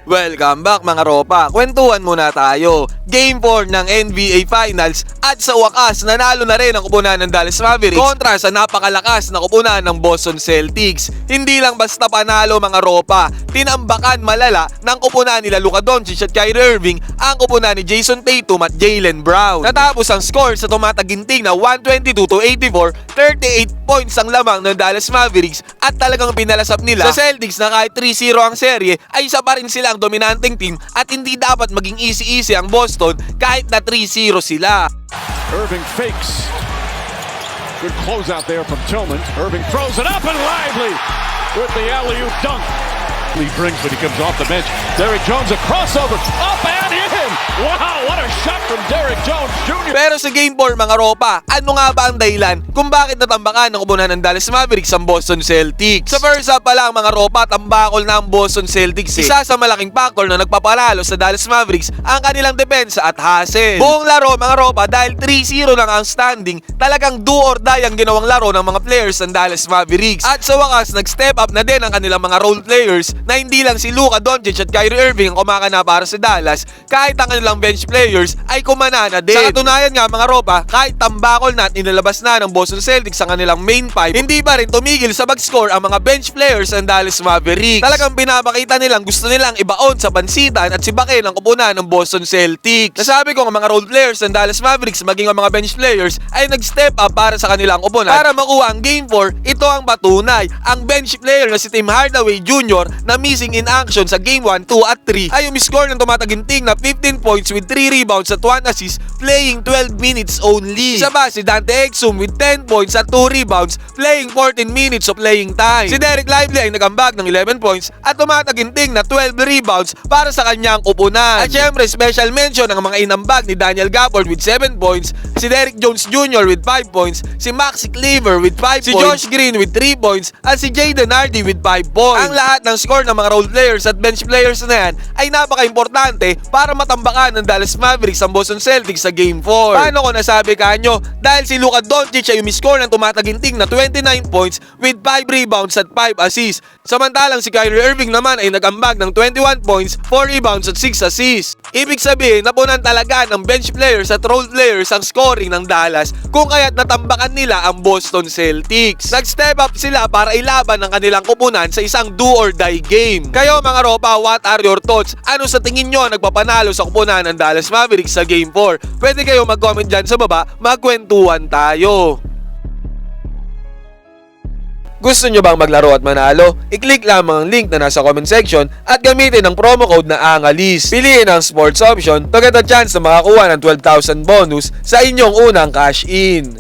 Welcome back mga ropa, kwentuhan muna tayo. Game 4 ng NBA Finals at sa wakas nanalo na rin ang kupunan ng Dallas Mavericks kontra sa napakalakas na kupunan ng Boston Celtics. Hindi lang basta panalo mga ropa, tinambakan malala ng kupunan nila Luka Doncic at Kyrie Irving ang kupunan ni Jason Tatum at Jaylen Brown. Natapos ang score sa tumataginting na 122-84, 38 points ang lamang ng Dallas Mavericks at talagang pinalasap nila sa Celtics na kahit 3-0 ang serye ay isa pa rin sila ang dominanteng team at hindi dapat maging easy-easy ang Boston kahit na 3-0 sila. Irving fakes. Good closeout there from Tillman. Irving throws it up and Lively with the alley-oop dunk. He brings when he comes off the bench. Derrick Jones a crossover up and in. Wow, what a shot from Derrick Jones Jr. Pero sa Game 4 mga ropa, ano nga ba ang dahilan kung bakit natambakan ng kupunan ng Dallas Mavericks ang Boston Celtics? Sa first half pa lang mga ropa, tambakol na ang Boston Celtics Isa sa malaking factor na nagpapalalo sa Dallas Mavericks ang kanilang depensa at hustle. Buong laro mga ropa, dahil 3-0 lang ang standing, talagang do or die ang ginawang laro ng mga players ng Dallas Mavericks. At sa wakas, nag-step up na din ang kanilang mga role players na hindi lang si Luka Doncic at Kyrie Irving ang kumakana para sa Dallas, kahit ang kanilang bench players ay kumanana din. Sa katunayan nga mga ropa, kahit tambakol na at inilabas na ng Boston Celtics ang kanilang main five, hindi pa rin tumigil sa mag-score ang mga bench players ng Dallas Mavericks. Talagang pinapakita nilang gusto nilang ibaon sa pansitan at sibakin ang kupunan ng Boston Celtics. Nasabi ko ang mga role players ng Dallas Mavericks maging ang mga bench players ay nag-step up para sa kanilang kupunan. Para makuha ang Game 4, ito ang patunay. Ang bench player na si Tim Hardaway Jr. na missing in action sa Game 1, 2 at 3 ay umiscore ng tumataginting na 15 points with 3 rebounds at 1 assist playing 12 minutes only. Isa pa si Dante Exum with 10 points at 2 rebounds playing 14 minutes of playing time. Si Derek Lively ay nagambag ng 11 points at tumataginting na 12 rebounds para sa kanyang kupunan. At syempre special mention ang mga inambag ni Daniel Gafford with 7 points, si Derrick Jones Jr. with 5 points, si Maxi Kleber with 5 si points, si Josh Green with 3 points at si Jaden Hardy with 5 points. Ang lahat ng score ng mga role players at bench players na yan ay napaka-importante para matambakan ng Dallas Mavericks ang Boston Celtics sa Game 4. Paano ko nasabi kanyo? Dahil si Luka Doncic ay umiscore ng tumataginting na 29 points with 5 rebounds at 5 assists. Samantalang si Kyrie Irving naman ay nagambag ng 21 points, 4 rebounds at 6 assists. Ibig sabihin, napunan talaga ng bench players at role players ang scoring ng Dallas kung kaya't natambakan nila ang Boston Celtics. Nag-step up sila para ilaban ang kanilang kupunan sa isang do or die game. Kayo mga ropa, what are your thoughts? Ano sa tingin nyo ang nagpapanalo sa kupunan ng Dallas Mavericks sa Game 4? Pwede kayo mag-comment dyan sa baba, magkwentuhan tayo. Gusto nyo bang maglaro at manalo? I-click lamang ang link na nasa comment section at gamitin ang promo code na ANGALIS. Piliin ang sports option to get a chance na makakuha ng 12,000 bonus sa inyong unang cash in.